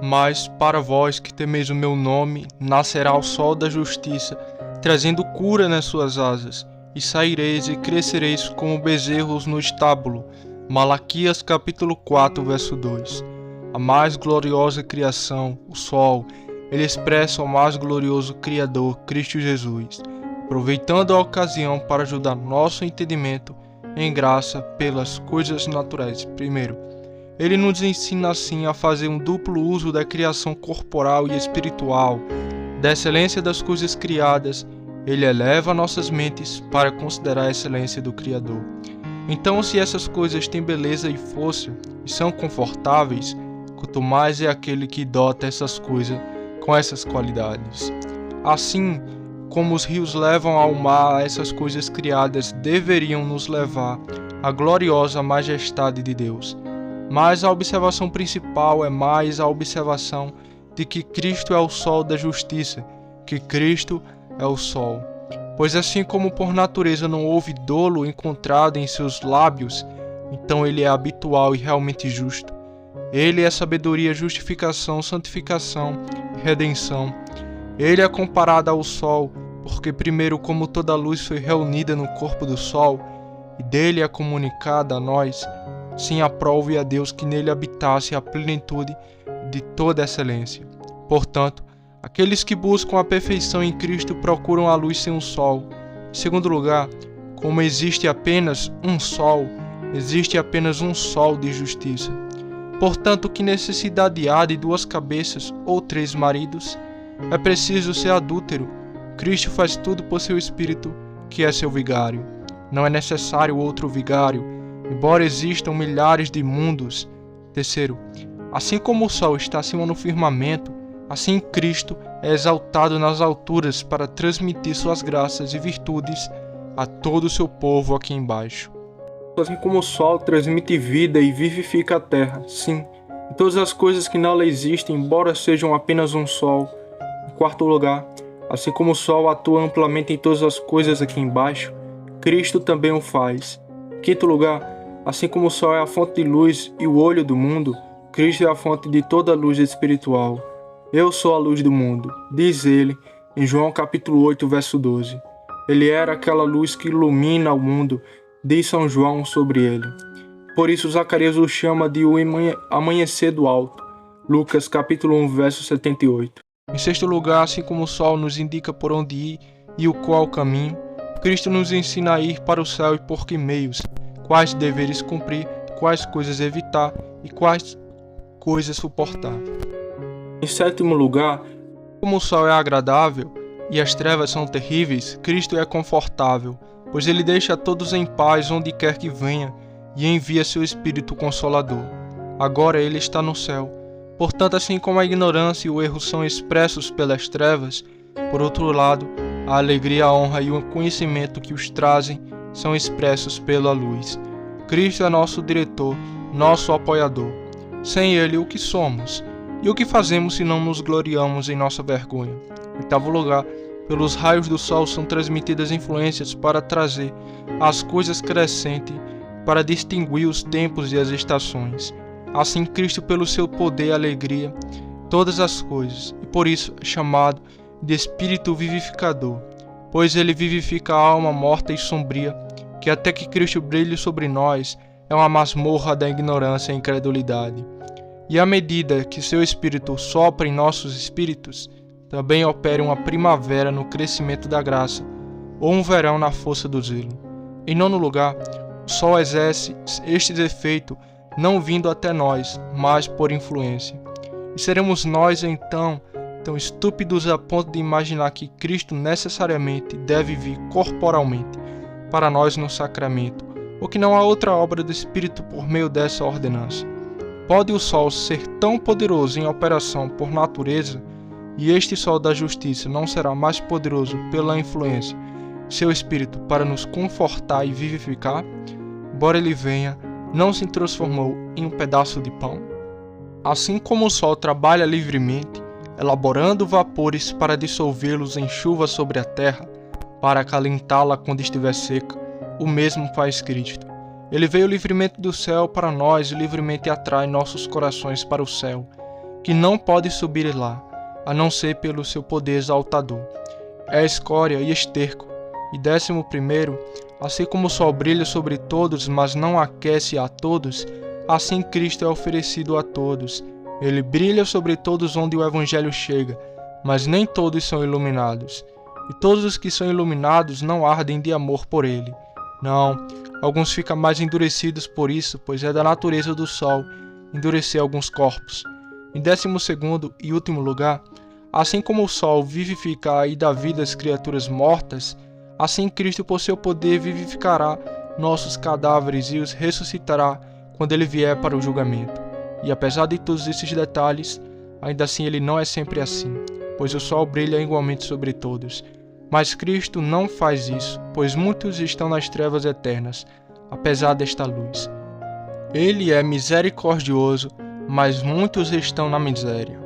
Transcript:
Mas para vós que temeis o meu nome, nascerá o sol da justiça, trazendo cura nas suas asas, e saireis e crescereis como bezerros no estábulo. Malaquias capítulo 4, verso 2. A mais gloriosa criação, o sol, ele expressa o mais glorioso Criador, Cristo Jesus, aproveitando a ocasião para ajudar nosso entendimento em graça pelas coisas naturais. Primeiro, ele nos ensina assim a fazer um duplo uso da criação corporal e espiritual, da excelência das coisas criadas. Ele eleva nossas mentes para considerar a excelência do Criador. Então, se essas coisas têm beleza e força e são confortáveis, quanto mais é aquele que dota essas coisas com essas qualidades. Assim como os rios levam ao mar, essas coisas criadas deveriam nos levar à gloriosa majestade de Deus. Mas a observação principal é mais a observação de que Cristo é o sol da justiça, que Cristo é o sol. Pois assim como por natureza não houve dolo encontrado em seus lábios, então ele é habitual e realmente justo. Ele é sabedoria, justificação, santificação e redenção. Ele é comparado ao sol, porque primeiro como toda luz foi reunida no corpo do sol, e dele é comunicada a nós, sim aprove a Deus que nele habitasse a plenitude de toda excelência. Portanto, aqueles que buscam a perfeição em Cristo procuram a luz sem o sol. Em segundo lugar, como existe apenas um sol, existe apenas um sol de justiça. Portanto, que necessidade há de duas cabeças ou três maridos? É preciso ser adúltero. Cristo faz tudo por seu Espírito, que é seu vigário. Não é necessário outro vigário, embora existam milhares de mundos. Terceiro, assim como o sol está acima no firmamento, assim Cristo é exaltado nas alturas para transmitir suas graças e virtudes a todo o seu povo aqui embaixo. Assim como o sol transmite vida e vivifica a terra, sim, e todas as coisas que nela existem, embora sejam apenas um sol. Em quarto lugar, assim como o sol atua amplamente em todas as coisas aqui embaixo, Cristo também o faz. Em quinto lugar, assim como o sol é a fonte de luz e o olho do mundo, Cristo é a fonte de toda a luz espiritual. Eu sou a luz do mundo, diz ele em João capítulo 8, verso 12. Ele era aquela luz que ilumina o mundo, diz São João sobre ele. Por isso Zacarias o chama de o amanhecer do alto. Lucas capítulo 1, verso 78. Em sexto lugar, assim como o sol nos indica por onde ir e o qual caminho, Cristo nos ensina a ir para o céu e por que meios, quais deveres cumprir, quais coisas evitar e quais coisas suportar. Em sétimo lugar, como o sol é agradável e as trevas são terríveis, Cristo é confortável, pois ele deixa todos em paz onde quer que venha e envia seu Espírito Consolador. Agora ele está no céu. Portanto, assim como a ignorância e o erro são expressos pelas trevas, por outro lado, a alegria, a honra e o conhecimento que os trazem são expressos pela luz. Cristo é nosso diretor, nosso apoiador. Sem ele, o que somos? E o que fazemos se não nos gloriamos em nossa vergonha? Em oitavo lugar, pelos raios do sol são transmitidas influências para trazer as coisas crescentes, para distinguir os tempos e as estações. Assim, Cristo, pelo seu poder e alegria, todas as coisas, e por isso é chamado de Espírito vivificador, pois ele vivifica a alma morta e sombria, que até que Cristo brilhe sobre nós, é uma masmorra da ignorância e incredulidade. E à medida que seu Espírito sopra em nossos espíritos, também opera uma primavera no crescimento da graça, ou um verão na força do zelo. Em nono lugar, o sol exerce este efeito não vindo até nós, mas por influência. E seremos nós, então, tão estúpidos a ponto de imaginar que Cristo necessariamente deve vir corporalmente para nós no sacramento, ou que não há outra obra do Espírito por meio dessa ordenança. Pode o sol ser tão poderoso em operação por natureza, e este sol da justiça não será mais poderoso pela influência de seu Espírito para nos confortar e vivificar? Embora ele venha, não se transformou em um pedaço de pão? Assim como o sol trabalha livremente, elaborando vapores para dissolvê-los em chuva sobre a terra, para acalentá-la quando estiver seca, o mesmo faz Cristo. Ele veio livremente do céu para nós e livremente atrai nossos corações para o céu. que não pode subir lá, a não ser pelo seu poder exaltador. É escória e esterco. E 11º, assim como o sol brilha sobre todos, mas não aquece a todos, assim Cristo é oferecido a todos. Ele brilha sobre todos onde o Evangelho chega, mas nem todos são iluminados. E todos os que são iluminados não ardem de amor por ele. Não, alguns ficam mais endurecidos por isso, pois é da natureza do sol endurecer alguns corpos. Em 12º e último lugar, assim como o sol vivifica e dá vida às criaturas mortas, assim Cristo por seu poder vivificará nossos cadáveres e os ressuscitará quando ele vier para o julgamento. E apesar de todos esses detalhes, ainda assim ele não é sempre assim, pois o sol brilha igualmente sobre todos. Mas Cristo não faz isso, pois muitos estão nas trevas eternas, apesar desta luz. Ele é misericordioso, mas muitos estão na miséria.